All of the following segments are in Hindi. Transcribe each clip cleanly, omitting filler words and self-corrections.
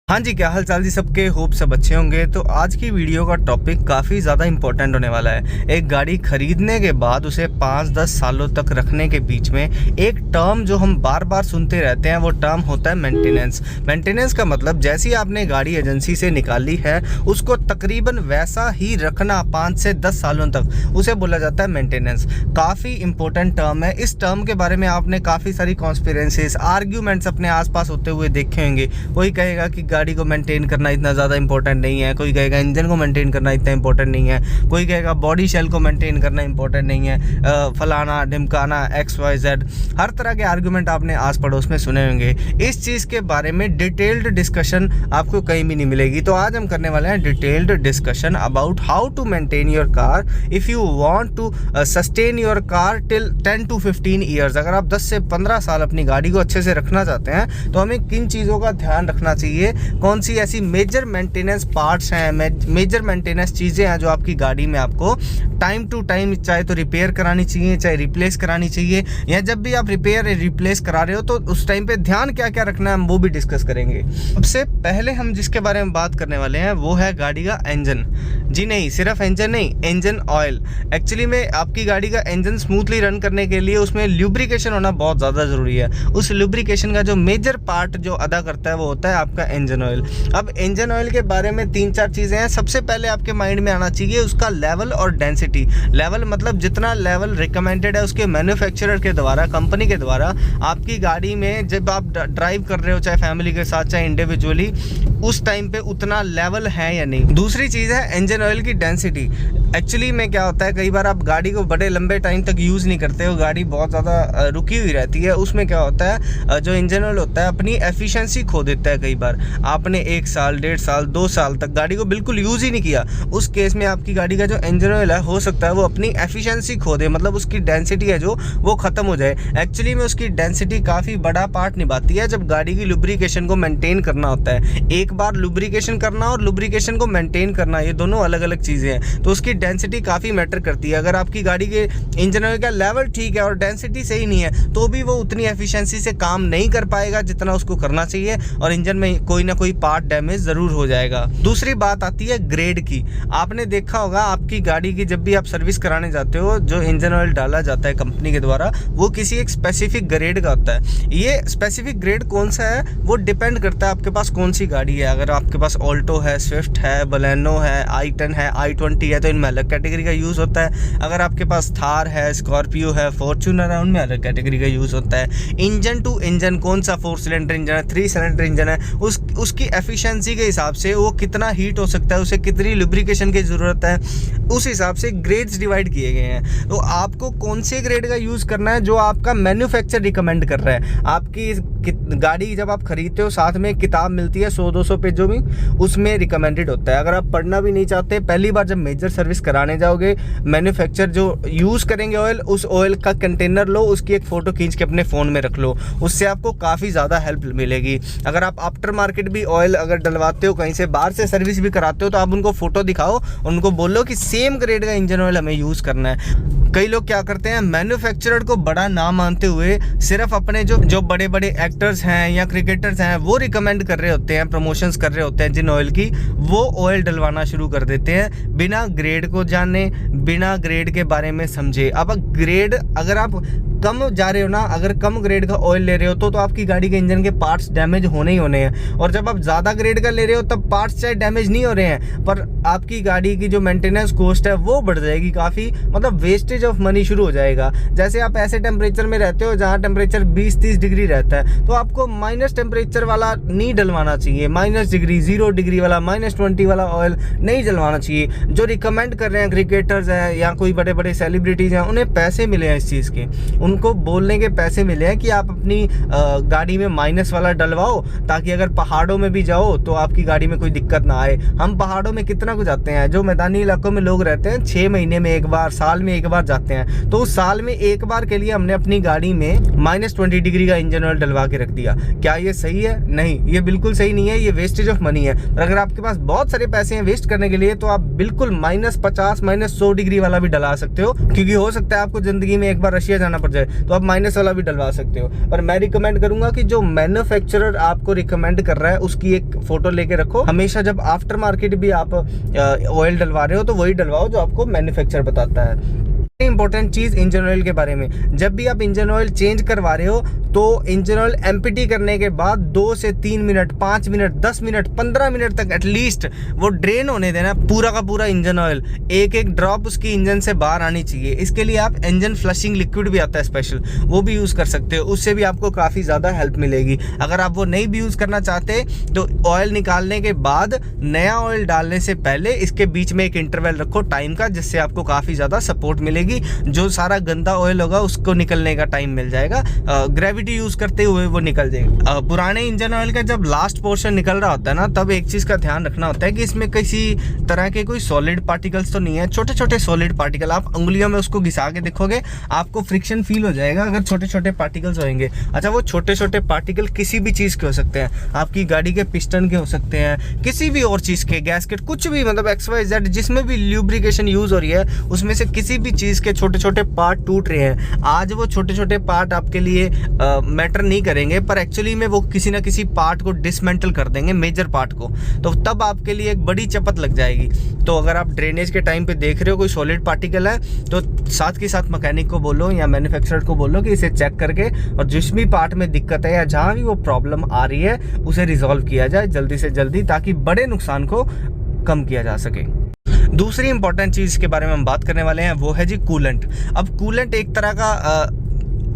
हाँ जी, क्या हाल चाल जी सबके। होप सब अच्छे होंगे। तो आज की वीडियो का टॉपिक काफ़ी ज़्यादा इंपॉर्टेंट होने वाला है। एक गाड़ी खरीदने के बाद उसे 5-10 सालों तक रखने के बीच में एक टर्म जो हम बार बार सुनते रहते हैं, वो टर्म होता है मेंटेनेंस। मेंटेनेंस का मतलब जैसी आपने गाड़ी एजेंसी से निकाली है उसको तकरीबन वैसा ही रखना 5 से 10 सालों तक, उसे बोला जाता है मेंटेनेंस। काफ़ी इंपॉर्टेंट टर्म है। इस टर्म के बारे में आपने काफ़ी सारी कॉन्स्पिरेंसीज, आर्ग्यूमेंट्स अपने आसपास होते हुए देखे होंगे। कोई कहेगा कि गाड़ी को मेंटेन करना इतना ज़्यादा इंपॉर्टेंट नहीं है, कोई कहेगा इंजन को मेंटेन करना इतना इंपॉर्टेंट नहीं है, कोई कहेगा बॉडी शेल को मेंटेन करना इंपॉर्टेंट नहीं है, फलाना ढिमकाना XYZ। हर तरह के आर्गुमेंट आपने आस पड़ोस में सुने होंगे। इस चीज़ के बारे में डिटेल्ड डिस्कशन आपको कहीं भी नहीं मिलेगी। तो आज हम करने वाले हैं detailed discussion about how to maintain your car if you want to sustain your car till 10 to 15 years. अगर आप 10 से 15 साल अपनी गाड़ी को अच्छे से रखना चाहते हैं तो हमें किन चीज़ों का ध्यान रखना चाहिए, कौन सी ऐसी मेजर मेंटेनेंस पार्ट्स हैं, मेजर मेंटेनेंस चीज़ें हैं जो आपकी गाड़ी में आपको टाइम टू टाइम चाहे तो रिपेयर करानी चाहिए, चाहे रिप्लेस करानी चाहिए, या जब भी आप रिपेयर या रिप्लेस करा रहे हो तो उस टाइम पे ध्यान क्या क्या रखना है हम वो भी डिस्कस करेंगे। सबसे पहले हम जिसके बारे में बात करने वाले हैं वो है गाड़ी का इंजन। जी नहीं, सिर्फ इंजन नहीं, इंजन ऑयल। एक्चुअली में आपकी गाड़ी का इंजन स्मूथली रन करने के लिए उसमें ल्यूब्रिकेशन होना बहुत ज़्यादा ज़रूरी है। उस ल्यूब्रिकेशन का जो मेजर पार्ट जो अदा करता है वो होता है आपका इंजन ऑयल। अब इंजन ऑयल के बारे में 3-4 चीज़ें हैं। सबसे पहले आपके माइंड में आना चाहिए उसका लेवल और डेंसिटी। लेवल मतलब जितना लेवल रिकमेंडेड है उसके मैन्युफैक्चरर के द्वारा, कंपनी के द्वारा आपकी गाड़ी में जब आप ड्राइव कर रहे हो, चाहे फैमिली के साथ चाहे इंडिविजुअली, उस टाइम पे उतना लेवल है या नहीं। दूसरी चीज़ है इंजन ऑयल की डेंसिटी। एक्चुअली में क्या होता है, कई बार आप गाड़ी को बड़े लंबे टाइम तक यूज़ नहीं करते हो, गाड़ी बहुत ज़्यादा रुकी हुई रहती है, उसमें क्या होता है जो इंजन ऑयल होता है अपनी एफिशिएंसी खो देता है। कई बार आपने 1 साल, 1.5 साल, 2 साल तक गाड़ी को बिल्कुल यूज़ ही नहीं किया, उस केस में आपकी गाड़ी का जो इंजन ऑयल है हो सकता है वो अपनी एफिशिएंसी खो दे, मतलब उसकी डेंसिटी है जो वो ख़त्म हो जाए। एक्चुअली में उसकी डेंसिटी काफ़ी बड़ा पार्ट निभाती है जब गाड़ी की लुब्रिकेशन को मेंटेन करना होता है। एक बार लुब्रिकेशन करना और लुब्रिकेशन को मेंटेन करना ये दोनों अलग अलग चीज़ें हैं, तो उसकी डेंसिटी काफ़ी मैटर करती है। अगर आपकी गाड़ी के इंजन ऑयल का लेवल ठीक है और डेंसिटी सही नहीं है तो भी वो उतनी एफिशिएंसी से काम नहीं कर पाएगा जितना उसको करना चाहिए, और इंजन में कोई ना कोई पार्ट डैमेज ज़रूर हो जाएगा। दूसरी बात आती है ग्रेड की। आपने देखा होगा आपकी गाड़ी की जब भी आप सर्विस कराने जाते हो, जो इंजन ऑयल डाला जाता है कंपनी के द्वारा वो किसी एक स्पेसिफिक ग्रेड का होता है। ये स्पेसिफिक ग्रेड कौन सा है वो डिपेंड करता है आपके पास कौन सी गाड़ी है। अगर आपके पास ऑल्टो है, स्विफ्ट है, बलेनो है, i10 है, i20 है तो इनमें अलग कैटेगरी का यूज़ होता है। अगर आपके पास थार है, स्कॉर्पियो है, फॉर्च्यूनर है, उनमें अलग कैटेगरी का यूज़ होता है। इंजन टू इंजन कौन सा 4 सिलेंडर इंजन है, 3 सिलेंडर इंजन है, उसकी एफिशिएंसी के हिसाब से वो कितना हीट हो सकता है, उसे कितनी लुब्रिकेशन की ज़रूरत है, उस हिसाब से ग्रेड्स डिवाइड किए गए हैं। तो आपको कौन से ग्रेड का यूज़ करना है जो आपका मैन्युफैक्चर रिकमेंड कर रहा है। आपकी गाड़ी जब आप खरीदते हो साथ में किताब मिलती है 100-200 पेजों में, उसमें रिकमेंडेड होता है। अगर आप पढ़ना भी नहीं चाहते, पहली बार जब मेजर सर्विस कराने जाओगे, मैन्युफैक्चर जो यूज़ करेंगे ऑयल, उस ऑयल का कंटेनर लो, उसकी एक फ़ोटो खींच के अपने फ़ोन में रख लो, उससे आपको काफ़ी ज़्यादा हेल्प मिलेगी। अगर आप आफ्टर मार्केट भी ऑयल अगर डलवाते हो, कहीं से बाहर से सर्विस भी कराते हो, तो आप उनको फ़ोटो दिखाओ, उनको बोलो कि सेम ग्रेड का इंजन ऑयल हमें यूज़ करना है। कई लोग क्या करते हैं, मैन्युफैक्चरर को बड़ा नाम मानते हुए सिर्फ अपने जो बड़े बड़े एक्टर्स हैं या क्रिकेटर्स हैं वो रिकमेंड कर रहे होते हैं, प्रमोशंस कर रहे होते हैं जिन ऑयल की, वो ऑयल डलवाना शुरू कर देते हैं बिना ग्रेड को जाने, बिना ग्रेड के बारे में समझे। अब ग्रेड अगर आप कम जा रहे हो ना, अगर कम ग्रेड का ऑयल ले रहे हो तो आपकी गाड़ी के इंजन के पार्ट्स डैमेज होने ही होने हैं, और जब आप ज़्यादा ग्रेड का ले रहे हो तब पार्ट्स चाहे डैमेज नहीं हो रहे हैं पर आपकी गाड़ी की जो मेंटेनेंस कॉस्ट है वो बढ़ जाएगी काफ़ी, मतलब वेस्टेज ऑफ मनी शुरू हो जाएगा। जैसे आप ऐसे टेम्परेचर में रहते हो जहाँ टेम्परेचर 20-30 डिग्री रहता है तो आपको माइनस टेम्परेचर वाला नहीं डलवाना चाहिए, -डिग्री, 0 डिग्री वाला, -20 वाला ऑयल नहीं डलवाना चाहिए। जो रिकमेंड कर रहे हैं क्रिकेटर्स हैं या कोई बड़े बड़े सेलिब्रिटीज़ हैं, उन्हें पैसे मिले हैं इस चीज़ के, उनको बोलने के पैसे मिले हैं कि आप अपनी गाड़ी में माइनस वाला डलवाओ ताकि अगर पहाड़ों में भी जाओ तो आपकी गाड़ी में कोई दिक्कत ना आए। हम पहाड़ों में कितना कुछ जाते हैं, जो मैदानी इलाकों में लोग रहते हैं 6 महीने में एक बार, साल में एक बार जाते हैं, तो उस साल में एक बार के लिए हमने अपनी गाड़ी में -20 डिग्री का इंजन ऑयल डलवा के रख दिया। क्या ये सही है? नहीं, ये बिल्कुल सही नहीं है, ये वेस्टेज ऑफ मनी है। पर अगर आपके पास बहुत सारे पैसे हैं वेस्ट करने के लिए तो आप बिल्कुल -50, -100 डिग्री वाला भी डला सकते हो, क्योंकि हो सकता है आपको ज़िंदगी में एक बार रशिया जाना पड़ जाए तो आप माइनस वाला भी डलवा सकते हो। पर मैं रिकमेंड करूंगा कि जो मैन्युफैक्चरर आपको रिकमेंड कर रहा है उसकी एक फोटो लेके रखो। हमेशा जब आफ्टर मार्केट भी आप ऑयल डलवा रहे हो तो वही डलवाओ जो आपको मैन्युफैक्चरर बताता है। इंपॉर्टेंट चीज इंजन ऑयल के बारे में, जब भी आप इंजन ऑयल चेंज करवा रहे हो तो इंजन ऑयल एम्प्टी करने के बाद 2 से 3 मिनट, 5 मिनट, 10 मिनट, 15 मिनट तक एटलीस्ट वो ड्रेन होने देना पूरा का पूरा इंजन ऑयल। एक एक ड्रॉप उसकी इंजन से बाहर आनी चाहिए। इसके लिए आप इंजन फ्लशिंग लिक्विड भी आता है स्पेशल, वो भी यूज कर सकते हो। उससे भी आपको काफी ज्यादा हेल्प मिलेगी। अगर आप वो नहीं भी यूज करना चाहते तो ऑयल निकालने के बाद नया ऑयल डालने से पहले इसके बीच में एक इंटरवल रखो टाइम का, जिससे आपको काफी ज्यादा सपोर्ट मिलेगी। जो सारा गंदा ऑयल होगा उसको निकलने का टाइम मिल जाएगा, ग्रेविटी यूज करते हुए वो निकल जाएगा। पुराने इंजन ऑयल का जब लास्ट पोर्शन निकल रहा होता है ना, तब एक चीज का ध्यान रखना होता है कि इसमें किसी तरह के कोई सॉलिड पार्टिकल्स तो नहीं है। छोटे छोटे सॉलिड पार्टिकल, आप उंगलियों में उसको घिसा के देखोगे आपको फ्रिक्शन फील हो जाएगा अगर छोटे छोटे पार्टिकल्स होंगे। अच्छा, वो छोटे छोटे पार्टिकल किसी भी चीज के हो सकते हैं, आपकी गाड़ी के पिस्टन के हो सकते हैं, किसी भी और चीज के, गैस्केट, कुछ भी, मतलब XYZ जिसमें भी ल्यूब्रिकेशन यूज हो रही है उसमें से किसी भी चीज के छोटे छोटे पार्ट टूट रहे हैं। आज वो छोटे छोटे पार्ट आपके लिए मैटर नहीं करेंगे, पर एक्चुअली में वो किसी ना किसी पार्ट को डिसमेंटल कर देंगे, मेजर पार्ट को, तो तब आपके लिए एक बड़ी चपत लग जाएगी। तो अगर आप ड्रेनेज के टाइम पे देख रहे हो कोई सॉलिड पार्टिकल है तो साथ के साथ मैकेनिक को बोलो या मैन्युफैक्चरर को बोलो कि इसे चेक करके और जिस भी पार्ट में दिक्कत है या जहाँ भी वो प्रॉब्लम आ रही है उसे रिजॉल्व किया जाए जल्दी से जल्दी, ताकि बड़े नुकसान को कम किया जा सके। दूसरी इंपॉर्टेंट चीज के बारे में हम बात करने वाले हैं वो है जी कूलेंट। अब कूलेंट एक तरह का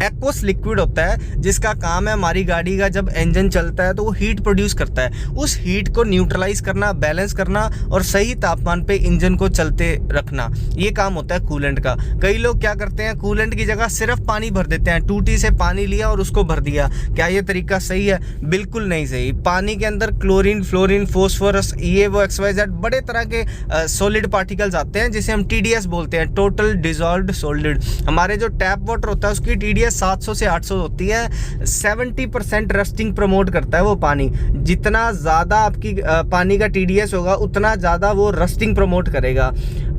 एक्वस लिक्विड होता है जिसका काम है हमारी गाड़ी का जब इंजन चलता है तो वो हीट प्रोड्यूस करता है, उस हीट को न्यूट्रलाइज करना, बैलेंस करना और सही तापमान पे इंजन को चलते रखना, ये काम होता है कूलेंट का। कई लोग क्या करते हैं, कूलेंट की जगह सिर्फ पानी भर देते हैं, टूटी से पानी लिया और उसको भर दिया। क्या ये तरीका सही है? बिल्कुल नहीं सही। पानी के अंदर क्लोरीन, फ्लोरीन, फोस्फोरस, ये वो XYZ बड़े तरह के सॉलिड पार्टिकल्स आते हैं जिसे हम TDS बोलते हैं, टोटल डिजॉल्व्ड सॉलिड। हमारे जो टैप वाटर होता है उसकी TDS 700 से 800 होती है। 70% रस्टिंग प्रमोट करता है वो पानी। जितना ज्यादा आपकी पानी का TDS होगा उतना ज्यादा वो रस्टिंग प्रमोट करेगा।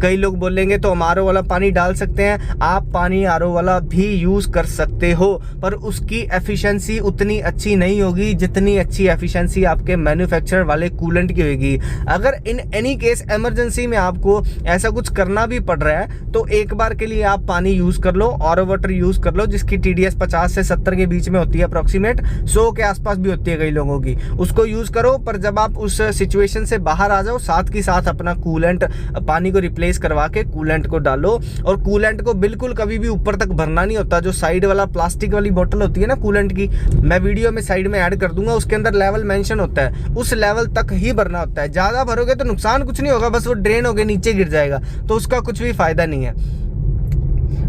कई लोग बोलेंगे तो हम RO वाला पानी डाल सकते हैं। आप पानी RO वाला भी यूज कर सकते हो, पर उसकी एफिशिएंसी उतनी अच्छी नहीं होगी जितनी अच्छी एफिशिएंसी आपके मैन्युफैक्चरर वाले कूलेंट की होगी। अगर इन एनी केस इमरजेंसी में आपको ऐसा कुछ करना भी पड़ रहा है तो एक बार के लिए आप पानी यूज कर लो, RO वाटर यूज कर लो जिसकी TDS 50 से 70 के बीच में होती है, अप्रोक्सीमेट 100 के आसपास भी होती है कई लोगों की, उसको यूज करो। पर जब आप उस सिचुएशन से बाहर आ जाओ, साथ के साथ अपना कूलेंट, पानी को रिप्लेस करवा के कूलेंट को डालो। और कूलेंट को बिल्कुल कभी भी ऊपर तक भरना नहीं होता। जो साइड वाला प्लास्टिक वाली बोतल होती है ना कूलेंट की, मैं वीडियो में साइड में ऐड कर दूंगा, उसके अंदर लेवल मेंशन होता है, उस लेवल तक ही भरना होता है। ज्यादा भरोगे तो नुकसान कुछ नहीं होगा, बस वो ड्रेन होके नीचे गिर जाएगा, तो उसका कुछ भी फायदा नहीं है।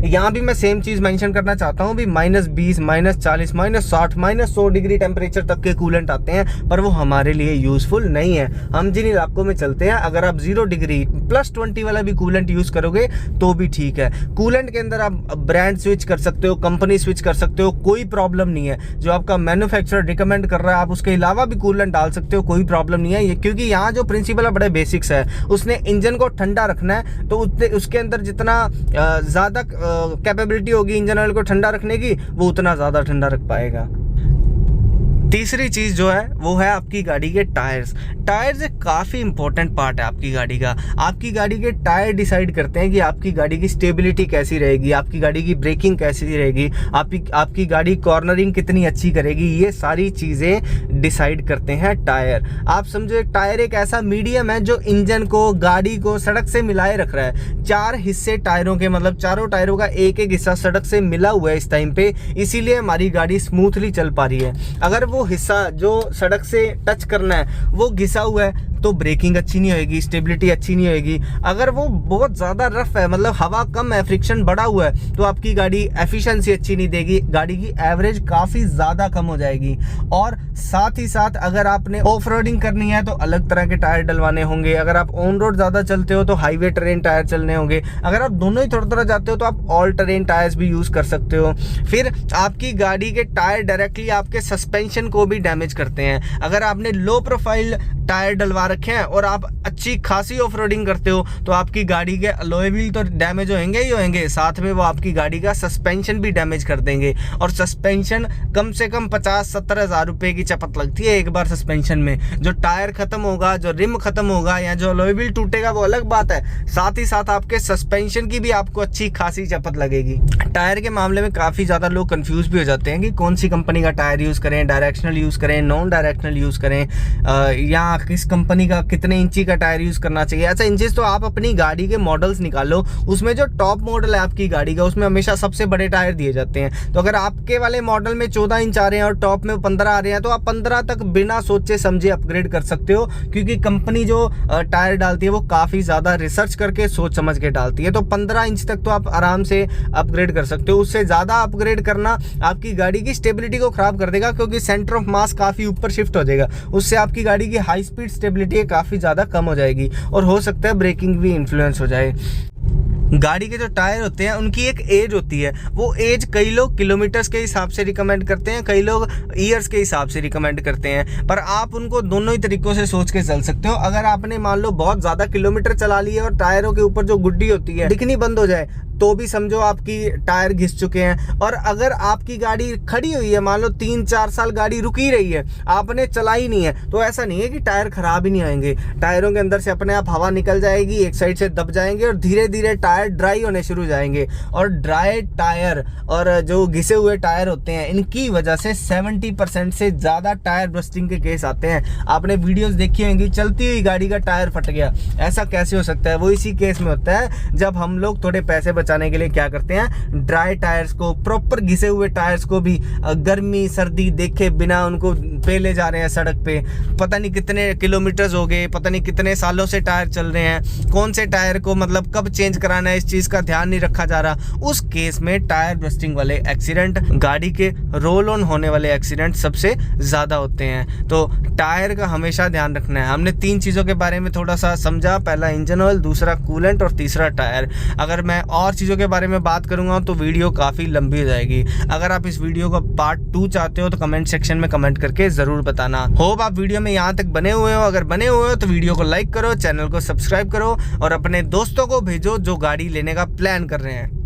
यहाँ भी मैं सेम चीज मेंशन करना चाहता हूँ भी -20, -40, -60, -100 डिग्री टेम्परेचर तक के कूलेंट आते हैं, पर वो हमारे लिए यूजफुल नहीं है। हम जिन इलाकों में चलते हैं, अगर आप 0 डिग्री +20 वाला भी कूलेंट यूज करोगे तो भी ठीक है। कूलेंट के अंदर आप ब्रांड स्विच कर सकते हो, कंपनी स्विच कर सकते हो, कोई प्रॉब्लम नहीं है। जो आपका मैन्युफैक्चरर रिकमेंड कर रहा है आप उसके अलावा भी कूलेंट डाल सकते हो, कोई प्रॉब्लम नहीं है। क्योंकि यहाँ जो प्रिंसिपल है बड़े बेसिक्स है, उसने इंजन को ठंडा रखना है, तो उसके अंदर जितना ज्यादा कैपेबिलिटी होगी इंजन ऑयल को ठंडा रखने की, वो उतना ज्यादा ठंडा रख पाएगा। तीसरी चीज जो है वो है आपकी गाड़ी के टायर्स। टायर्स एक काफी इंपॉर्टेंट पार्ट है आपकी गाड़ी का। आपकी गाड़ी के टायर डिसाइड करते हैं कि आपकी गाड़ी की स्टेबिलिटी कैसी रहेगी, आपकी गाड़ी की ब्रेकिंग कैसी रहेगी, आपकी गाड़ी कॉर्नरिंग कितनी अच्छी करेगी। ये सारी चीजें डिसाइड करते हैं टायर। आप समझो एक टायर एक ऐसा मीडियम है जो इंजन को, गाड़ी को सड़क से मिलाए रख रहा है। 4 हिस्से टायरों के, मतलब चारों टायरों का एक एक हिस्सा सड़क से मिला हुआ है इस टाइम पे, इसीलिए हमारी गाड़ी स्मूथली चल पा रही है। अगर वो हिस्सा जो सड़क से टच करना है वो घिसा हुआ है तो ब्रेकिंग अच्छी नहीं होगी, स्टेबिलिटी अच्छी नहीं होगी। अगर वो बहुत ज्यादा रफ है, मतलब हवा कम है, फ्रिक्शन बढ़ा हुआ है, तो आपकी गाड़ी एफिशिएंसी अच्छी नहीं देगी, गाड़ी की एवरेज काफी ज्यादा कम हो जाएगी। और साथ ही साथ अगर आपने ऑफ रोडिंग करनी है तो अलग तरह के टायर डलवाने होंगे। अगर आप ऑन रोड ज्यादा चलते हो तो हाईवे टेरेन टायर चलने होंगे। अगर आप दोनों ही थोड़ा थोड़ा जाते हो तो आप ऑल टेरेन टायर्स भी यूज कर सकते हो। फिर आपकी गाड़ी के टायर डायरेक्टली आपके सस्पेंशन को भी डैमेज करते हैं। अगर आपने लो प्रोफाइल टायर डलवा रखे हैं और आप अच्छी खासी ऑफ रोडिंग करते हो तो आपकी गाड़ी के अलॉय व्हील तो डैमेज होंगे ही होंगे, साथ में वो आपकी गाड़ी का सस्पेंशन भी डैमेज कर देंगे। और सस्पेंशन कम से कम 50-70 हज़ार रुपए की चपत लगती है एक बार सस्पेंशन में। जो टायर खत्म होगा, जो रिम खत्म होगा या जो अलॉय व्हील टूटेगा वो अलग बात है, साथ ही साथ आपके सस्पेंशन की भी आपको अच्छी खासी चपत लगेगी। टायर के मामले में काफ़ी ज़्यादा लोग कंफ्यूज भी हो जाते हैं कि कौन सी कंपनी का टायर यूज़ करें, डायरेक्शनल यूज़ करें, नॉन डायरेक्शनल यूज़ करें, या किस कंपनी का कितने इंची का टायर यूज़ करना चाहिए। ऐसा इंचेस तो आप अपनी गाड़ी के मॉडल्स निकालो, उसमें जो टॉप मॉडल है आपकी गाड़ी का उसमें हमेशा सबसे बड़े टायर दिए जाते हैं। तो अगर आपके वाले मॉडल में 14 इंच आ रहे हैं और टॉप में 15 आ रहे हैं तो आप 15 तक बिना सोचे समझे अपग्रेड कर सकते हो, क्योंकि कंपनी जो टायर डालती है वो काफ़ी ज़्यादा रिसर्च करके सोच समझ के डालती है। तो 15 इंच तक तो आप आराम से अपग्रेड कर सकते हो। उससे ज़्यादा अपग्रेड करना आपकी गाड़ी की स्टेबिलिटी को ख़राब कर देगा, क्योंकि सेंटर ऑफ मास काफ़ी ऊपर शिफ्ट हो जाएगा। उससे आपकी गाड़ी की हाई स्पीड स्टेबिलिटी काफ़ी ज़्यादा कम हो जाएगी और हो सकता है ब्रेकिंग भी इन्फ्लुएंस हो जाए। गाड़ी के जो टायर होते हैं उनकी एक एज होती है, वो एज कई लोग किलोमीटर्स के हिसाब से रिकमेंड करते हैं, कई लोग ईयर्स के हिसाब से रिकमेंड करते हैं, पर आप उनको दोनों ही तरीक़ों से सोच के चल सकते हो। अगर आपने मान लो बहुत ज़्यादा किलोमीटर चला लिए और टायरों के ऊपर जो गुड्डी होती है दिखनी बंद हो जाए तो भी समझो आपकी टायर घिस चुके हैं। और अगर आपकी गाड़ी खड़ी हुई है, मान लो 3-4 साल गाड़ी रुकी रही है, आपने चलाई नहीं है, तो ऐसा नहीं है कि टायर खराब ही नहीं आएंगे। टायरों के अंदर से अपने आप हवा निकल जाएगी, एक साइड से दब जाएंगे और धीरे धीरे टायर ड्राई होने शुरू हो जाएंगे। और ड्राई टायर और जो घिसे हुए टायर होते हैं इनकी वजह से 70% से ज़्यादा टायर बस्टिंग के केस आते हैं। आपने वीडियोस देखी होंगी, चलती हुई गाड़ी का टायर फट गया, ऐसा कैसे हो सकता है? वो इसी केस में होता है जब हम लोग थोड़े पैसे बचाने के लिए क्या करते हैं, ड्राई टायर्स को, प्रॉपर घिसे हुए टायर्स को भी गर्मी सर्दी देखे बिना उनको पे ले जा रहे हैं सड़क पे। पता नहीं कितने किलोमीटर्स हो गए, पता नहीं कितने सालों से टायर चल रहे हैं, कौन से टायर को मतलब कब चेंज कराना है इस चीज़ का ध्यान नहीं रखा जा रहा। उस केस में टायर बस्टिंग वाले एक्सीडेंट, गाड़ी के रोल ऑन होने वाले एक्सीडेंट सबसे ज़्यादा होते हैं। तो टायर का हमेशा ध्यान रखना है। हमने 3 चीज़ों के बारे में थोड़ा सा समझा, पहला इंजन ऑयल, दूसरा कूलेंट और तीसरा टायर। अगर मैं और चीज़ों के बारे में बात करूंगा तो वीडियो काफ़ी लंबी हो जाएगी। अगर आप इस वीडियो का पार्ट 2 चाहते हो तो कमेंट सेक्शन में कमेंट करके ज़रूर बताना। होप आप वीडियो में यहाँ तक बने हुए हो। अगर बने हुए हो तो वीडियो को लाइक करो, चैनल को सब्सक्राइब करो और अपने दोस्तों को भेजो जो गाड़ी लेने का प्लान कर रहे हैं।